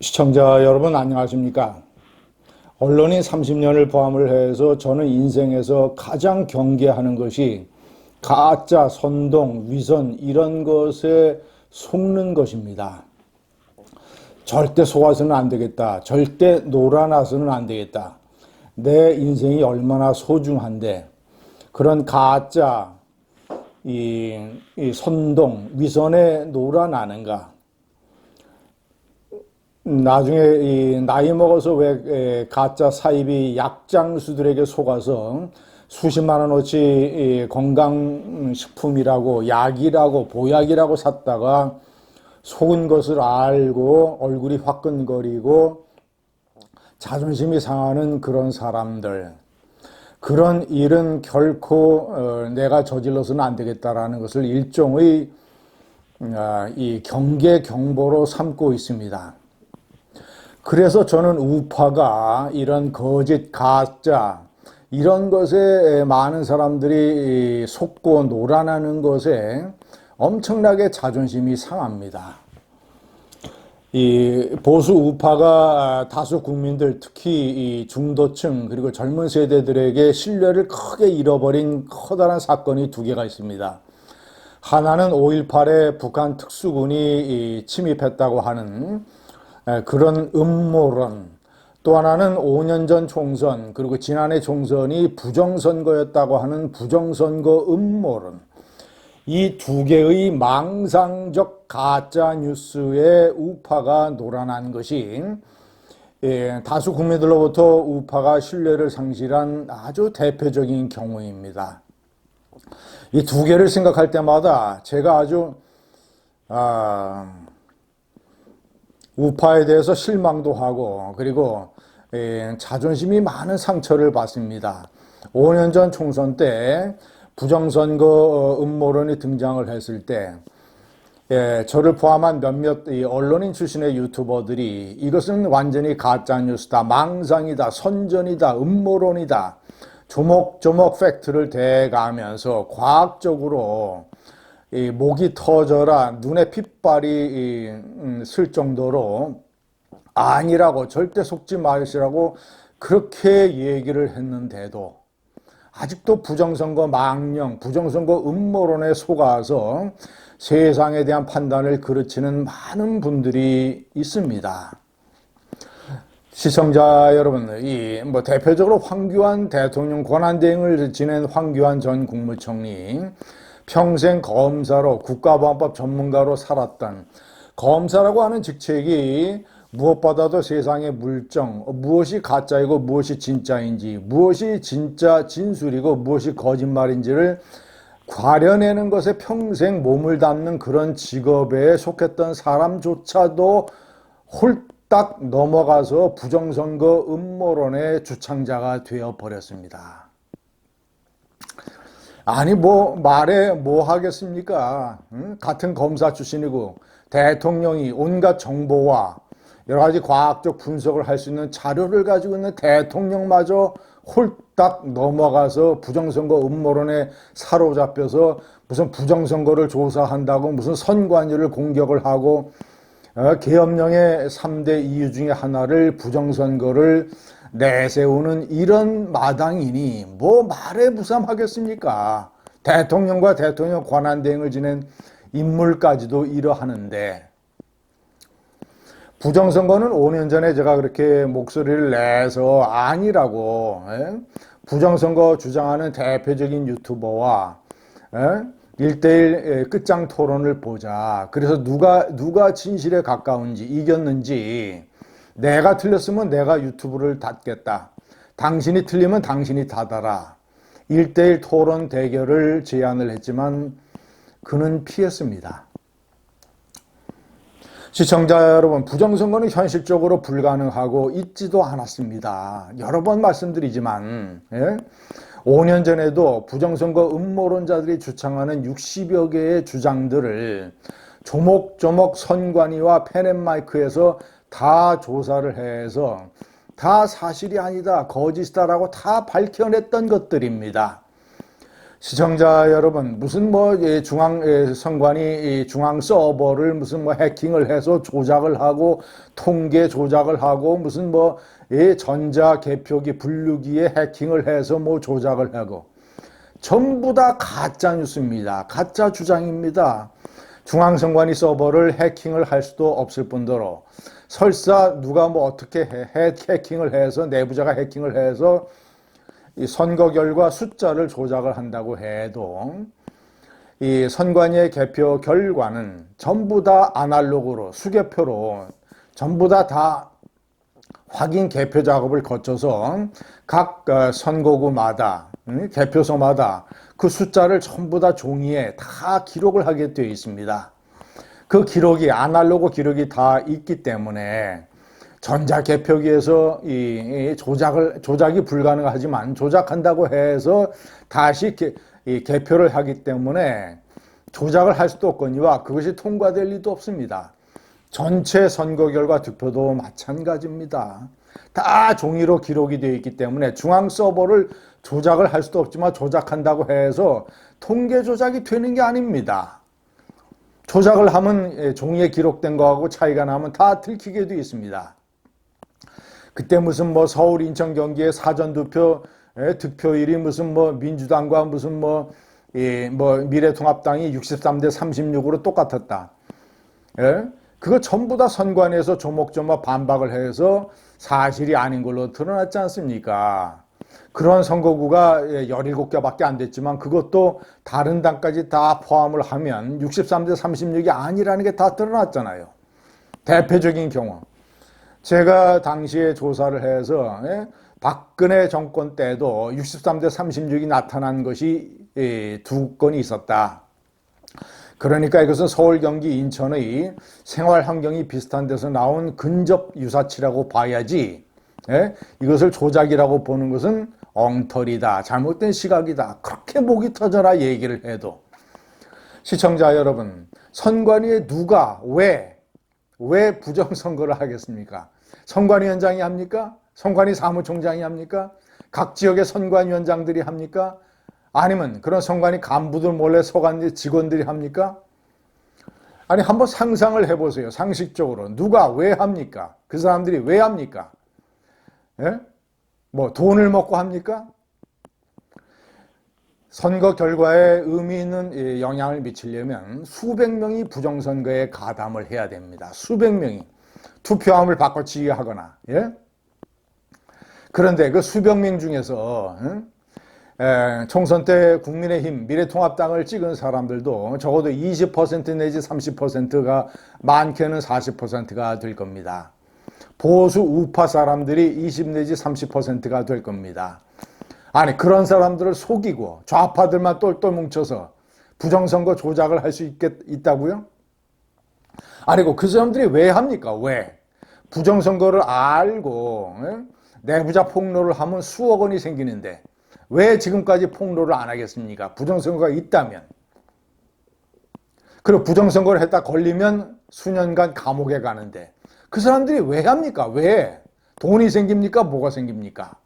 시청자 여러분 안녕하십니까? 언론인 30년을 포함을 해서 저는 인생에서 가장 경계하는 것이 가짜, 선동, 위선 이런 것에 속는 것입니다. 절대 속아서는 안 되겠다. 절대 놀아나서는 안 되겠다. 내 인생이 얼마나 소중한데 그런 가짜, 이 선동, 위선에 놀아나는가. 나중에 이 나이 먹어서 왜 가짜 사이비 약장수들에게 속아서 수십만 원어치 건강식품이라고 약이라고 보약이라고 샀다가 속은 것을 알고 얼굴이 화끈거리고 자존심이 상하는 그런 사람들, 그런 일은 결코 내가 저질러서는 안 되겠다라는 것을 일종의 이 경계 경보로 삼고 있습니다. 그래서 저는 우파가 이런 거짓, 가짜 이런 것에 많은 사람들이 속고 놀아나는 것에 엄청나게 자존심이 상합니다. 이 보수 우파가 다수 국민들, 특히 이 중도층 그리고 젊은 세대들에게 신뢰를 크게 잃어버린 커다란 사건이 두 개가 있습니다. 하나는 5.18에 북한 특수군이 침입했다고 하는 그런 음모론, 또 하나는 5년 전 총선 그리고 지난해 총선이 부정선거였다고 하는 부정선거 음모론, 이 두 개의 망상적 가짜 뉴스에 우파가 놀아난 것이 다수 국민들로부터 우파가 신뢰를 상실한 아주 대표적인 경우입니다. 이 두 개를 생각할 때마다 제가 아주 우파에 대해서 실망도 하고 그리고 자존심이 많은 상처를 받습니다. 5년 전 총선 때 부정선거 음모론이 등장을 했을 때 저를 포함한 몇몇 언론인 출신의 유튜버들이 이것은 완전히 가짜뉴스다, 망상이다, 선전이다, 음모론이다, 조목조목 팩트를 대가면서 과학적으로 목이 터져라 눈에 핏발이 쓸 정도로 아니라고, 절대 속지 마시라고 그렇게 얘기를 했는데도 아직도 부정선거 망령, 부정선거 음모론에 속아서 세상에 대한 판단을 그르치는 많은 분들이 있습니다. 시청자 여러분, 대표적으로 황교안 대통령 권한대행을 지낸 황교안 전 국무총리, 평생 검사로 국가보안법 전문가로 살았던, 검사라고 하는 직책이 무엇보다도 세상의 물정, 무엇이 가짜이고 무엇이 진짜인지, 무엇이 진짜 진술이고 무엇이 거짓말인지를 가려내는 것에 평생 몸을 담는 그런 직업에 속했던 사람조차도 홀딱 넘어가서 부정선거 음모론의 주창자가 되어버렸습니다. 아니 말해 뭐 하겠습니까? 같은 검사 출신이고 대통령이 온갖 정보와 여러 가지 과학적 분석을 할 수 있는 자료를 가지고 있는 대통령마저 홀딱 넘어가서 부정선거 음모론에 사로잡혀서 무슨 부정선거를 조사한다고 무슨 선관위를 공격을 하고 계엄령의 3대 이유 중에 하나를 부정선거를 내세우는 이런 마당이니 뭐 말에 무삼하겠습니까? 대통령과 대통령 권한대행을 지낸 인물까지도 이러하는데, 부정선거는 5년 전에 제가 그렇게 목소리를 내서 아니라고 부정선거 주장하는 대표적인 유튜버와 1대1 끝장 토론을 보자. 그래서 누가 진실에 가까운지, 이겼는지, 내가 틀렸으면 내가 유튜브를 닫겠다, 당신이 틀리면 당신이 닫아라, 1대1 토론 대결을 제안을 했지만 그는 피했습니다. 시청자 여러분, 부정선거는 현실적으로 불가능하고 있지도 않았습니다. 여러 번 말씀드리지만 5년 전에도 부정선거 음모론자들이 주창하는 60여 개의 주장들을 조목조목 선관위와 펜앤마이크에서 다 조사를 해서 다 사실이 아니다, 거짓이다라고 다 밝혀냈던 것들입니다. 시청자 여러분, 무슨 뭐 선관위 중앙 서버를 무슨 뭐 해킹을 해서 조작을 하고 통계 조작을 하고 무슨 뭐 전자 개표기 분류기에 해킹을 해서 뭐 조작을 하고 전부 다 가짜 뉴스입니다. 가짜 주장입니다. 중앙선관위 서버를 해킹을 할 수도 없을 뿐더러 설사 누가 뭐 어떻게 해킹을 해서 내부자가 해킹을 해서 이 선거 결과 숫자를 조작을 한다고 해도 이 선관위의 개표 결과는 전부 다 아날로그로 수개표로 전부 다 확인 개표 작업을 거쳐서 각 선거구마다 개표소마다 그 숫자를 전부 다 종이에 다 기록을 하게 되어 있습니다. 그 기록이 아날로그 기록이 다 있기 때문에 전자개표기에서 이 조작이 불가능하지만 조작한다고 해서 다시 개표를 하기 때문에 조작을 할 수도 없거니와 그것이 통과될 리도 없습니다. 전체 선거 결과 득표도 마찬가지입니다. 다 종이로 기록이 되어 있기 때문에 중앙 서버를 조작을 할 수도 없지만 조작한다고 해서 통계 조작이 되는 게 아닙니다. 조작을 하면 종이에 기록된 거하고 차이가 나면 다 들키게 되어 있습니다. 그때 무슨 뭐 서울, 인천, 경기의 사전투표 득표율이 무슨 뭐 민주당과 무슨 뭐 미래통합당이 63대 36으로 똑같았다. 예? 그거 전부 다 선관위에서 조목조목 반박을 해서 사실이 아닌 걸로 드러났지 않습니까? 그런 선거구가 17개밖에 안 됐지만 그것도 다른 당까지 다 포함을 하면 63대 36이 아니라는 게 다 드러났잖아요. 대표적인 경우. 제가 당시에 조사를 해서 박근혜 정권 때도 63대 36이 나타난 것이 2건이 있었다. 그러니까 이것은 서울, 경기, 인천의 생활 환경이 비슷한 데서 나온 근접 유사치라고 봐야지 이것을 조작이라고 보는 것은 엉터리다. 잘못된 시각이다. 그렇게 목이 터져라 얘기를 해도. 시청자 여러분, 선관위에 누가 왜 부정선거를 하겠습니까? 선관위원장이 합니까? 선관위 사무총장이 합니까? 각 지역의 선관위원장들이 합니까? 아니면 그런 선관위 간부들 몰래 서관 직원들이 합니까? 아니 한번 상상을 해보세요. 상식적으로 누가 왜 합니까? 그 사람들이 왜 합니까? 예? 뭐 돈을 먹고 합니까? 선거 결과에 의미 있는 영향을 미치려면 수백 명이 부정선거에 가담을 해야 됩니다. 수백 명이 투표함을 바꿔치기 하거나. 예? 그런데 그 수백 명 중에서 총선 때 국민의힘, 미래통합당을 찍은 사람들도 적어도 20% 내지 30%가 많게는 40%가 될 겁니다. 보수 우파 사람들이 20 내지 30%가 될 겁니다. 아니 그런 사람들을 속이고 좌파들만 똘똘 뭉쳐서 부정선거 조작을 할 수 있다고요? 아니고 그 사람들이 왜 합니까? 왜? 부정선거를 알고 내부자 폭로를 하면 수억 원이 생기는데 왜 지금까지 폭로를 안 하겠습니까? 부정선거가 있다면. 그리고 부정선거를 했다 걸리면 수년간 감옥에 가는데 그 사람들이 왜 합니까? 왜? 돈이 생깁니까? 뭐가 생깁니까?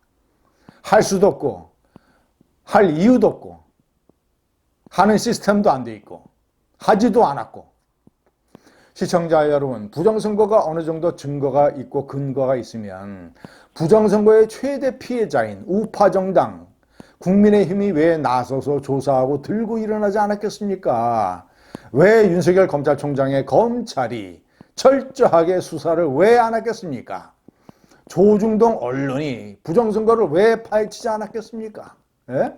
할 수도 없고 할 이유도 없고 하는 시스템도 안 돼 있고 하지도 않았고. 시청자 여러분, 부정선거가 어느 정도 증거가 있고 근거가 있으면 부정선거의 최대 피해자인 우파정당 국민의힘이 왜 나서서 조사하고 들고 일어나지 않았겠습니까? 왜 윤석열 검찰총장의 검찰이 철저하게 수사를 왜 안 했겠습니까? 조중동 언론이 부정선거를 왜 파헤치지 않았겠습니까? 예?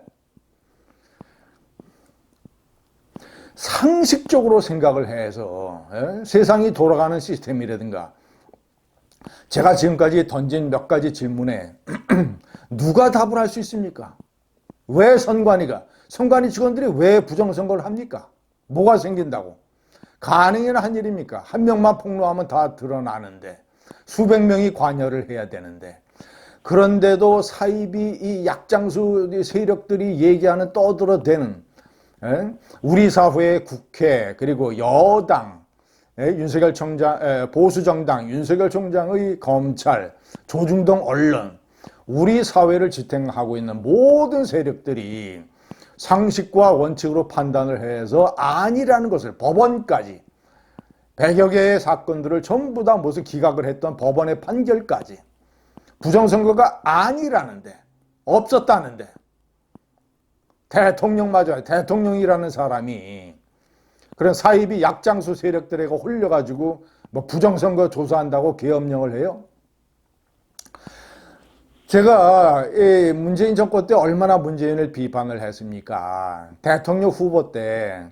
상식적으로 생각을 해서 세상이 돌아가는 시스템이라든가 제가 지금까지 던진 몇 가지 질문에 누가 답을 할 수 있습니까? 왜 선관위 직원들이 왜 부정선거를 합니까? 뭐가 생긴다고? 가능이나 한 일입니까? 한 명만 폭로하면 다 드러나는데 수백 명이 관여를 해야 되는데 그런데도 사이비 이 약장수 세력들이 얘기하는 떠들어대는 우리 사회의 국회 그리고 여당 윤석열 총장 보수정당 윤석열 총장의 검찰 조중동 언론 우리 사회를 지탱하고 있는 모든 세력들이 상식과 원칙으로 판단을 해서 아니라는 것을 법원까지 100여 개의 사건들을 전부 다 무슨 기각을 했던 법원의 판결까지 부정선거가 아니라는데, 없었다는데, 대통령마저, 대통령이라는 사람이 그런 사이비 약장수 세력들에게 홀려가지고 뭐 부정선거 조사한다고 계엄령을 해요? 제가 문재인 정권 때 얼마나 문재인을 비판을 했습니까? 대통령 후보 때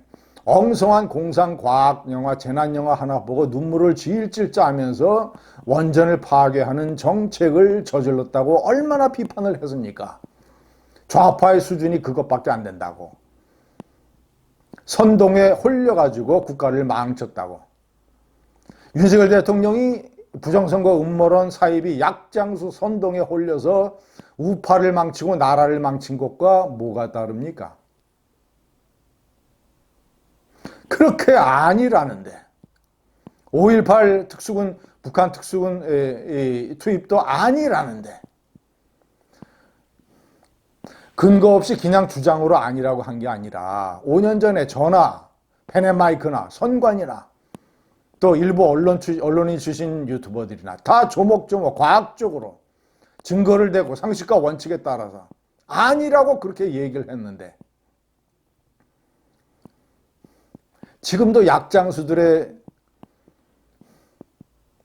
엉성한 공상과학 영화, 재난 영화 하나 보고 눈물을 질질 짜면서 원전을 파괴하는 정책을 저질렀다고 얼마나 비판을 했습니까? 좌파의 수준이 그것밖에 안 된다고. 선동에 홀려가지고 국가를 망쳤다고. 윤석열 대통령이 부정선거 음모론 사이비 약장수 선동에 홀려서 우파를 망치고 나라를 망친 것과 뭐가 다릅니까? 그렇게 아니라는데 5.18 특수군, 북한 특수군 투입도 아니라는데 근거 없이 그냥 주장으로 아니라고 한 게 아니라 5년 전에 전화, 펜앤마이크나 선관이나 또 일부 언론이 주신 유튜버들이나 다 조목조목 과학적으로 증거를 대고 상식과 원칙에 따라서 아니라고 그렇게 얘기를 했는데 지금도 약장수들의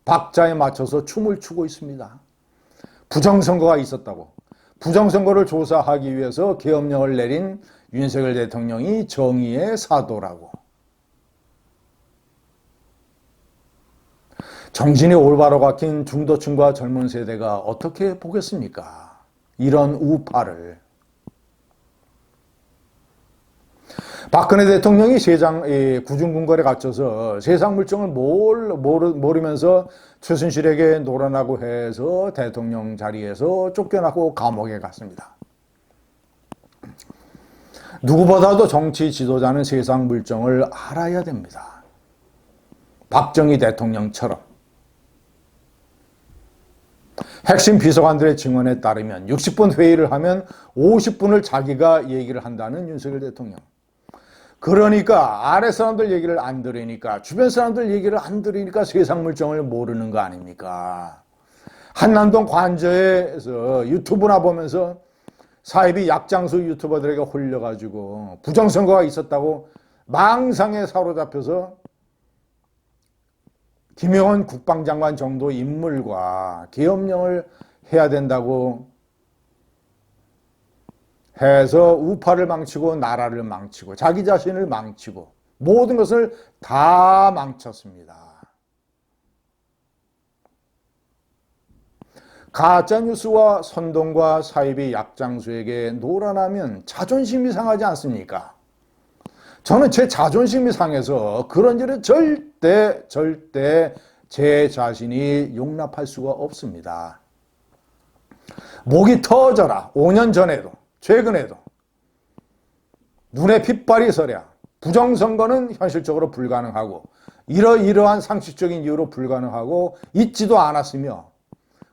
박자에 맞춰서 춤을 추고 있습니다. 부정선거가 있었다고. 부정선거를 조사하기 위해서 계엄령을 내린 윤석열 대통령이 정의의 사도라고. 정신이 올바로 박힌 중도층과 젊은 세대가 어떻게 보겠습니까? 이런 우파를. 박근혜 대통령이 구중궁궐에 갇혀서 세상 물정을 모르면서 최순실에게 놀아나고 해서 대통령 자리에서 쫓겨나고 감옥에 갔습니다. 누구보다도 정치 지도자는 세상 물정을 알아야 됩니다. 박정희 대통령처럼. 핵심 비서관들의 증언에 따르면 60분 회의를 하면 50분을 자기가 얘기를 한다는 윤석열 대통령. 그러니까 아래 사람들 얘기를 안 들으니까, 주변 사람들 얘기를 안 들으니까 세상 물정을 모르는 거 아닙니까? 한남동 관저에서 유튜브나 보면서 사이비 약장수 유튜버들에게 홀려가지고 부정선거가 있었다고 망상에 사로잡혀서 김영원 국방장관 정도 인물과 계엄령을 해야 된다고 해서 우파를 망치고 나라를 망치고 자기 자신을 망치고 모든 것을 다 망쳤습니다. 가짜뉴스와 선동과 사이비 약장수에게 놀아나면 자존심이 상하지 않습니까? 저는 제 자존심이 상해서 그런 일은 절대 제 자신이 용납할 수가 없습니다. 목이 터져라. 5년 전에도 최근에도 눈에 핏발이 서랴 부정선거는 현실적으로 불가능하고 이러한 상식적인 이유로 불가능하고 있지도 않았으며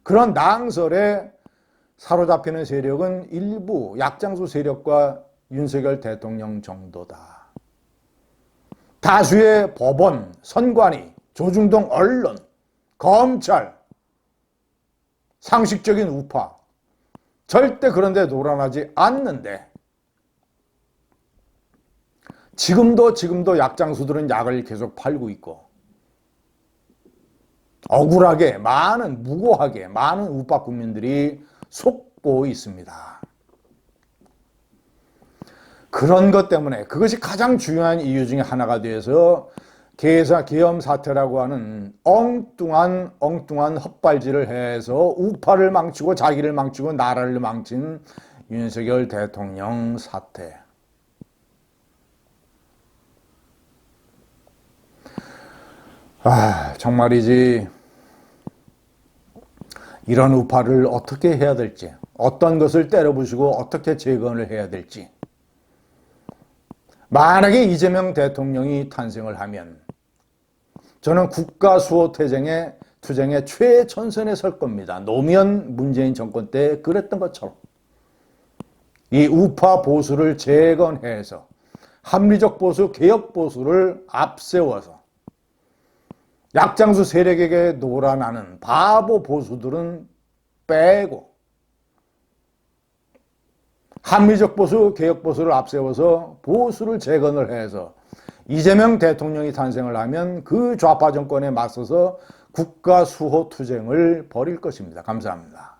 그런 낭설에 사로잡히는 세력은 일부 약장수 세력과 윤석열 대통령 정도다. 다수의 법원, 선관위, 조중동 언론, 검찰, 상식적인 우파 절대 그런 데 놀아나지 않는데 지금도 약장수들은 약을 계속 팔고 있고 억울하게 무고하게 많은 우파 국민들이 속고 있습니다. 그런 것 때문에 그것이 가장 중요한 이유 중에 하나가 돼서 계엄 사태라고 하는 엉뚱한 헛발질을 해서 우파를 망치고 자기를 망치고 나라를 망친 윤석열 대통령 사태. 정말이지 이런 우파를 어떻게 해야 될지, 어떤 것을 때려부수고 어떻게 재건을 해야 될지. 만약에 이재명 대통령이 탄생을 하면 저는 국가 수호 투쟁의 최전선에 설 겁니다. 노무현 문재인 정권 때 그랬던 것처럼. 이 우파 보수를 재건해서 합리적 보수, 개혁 보수를 앞세워서 약장수 세력에게 놀아나는 바보 보수들은 빼고 합리적 보수, 개혁 보수를 앞세워서 보수를 재건을 해서 이재명 대통령이 탄생을 하면 그 좌파 정권에 맞서서 국가 수호 투쟁을 벌일 것입니다. 감사합니다.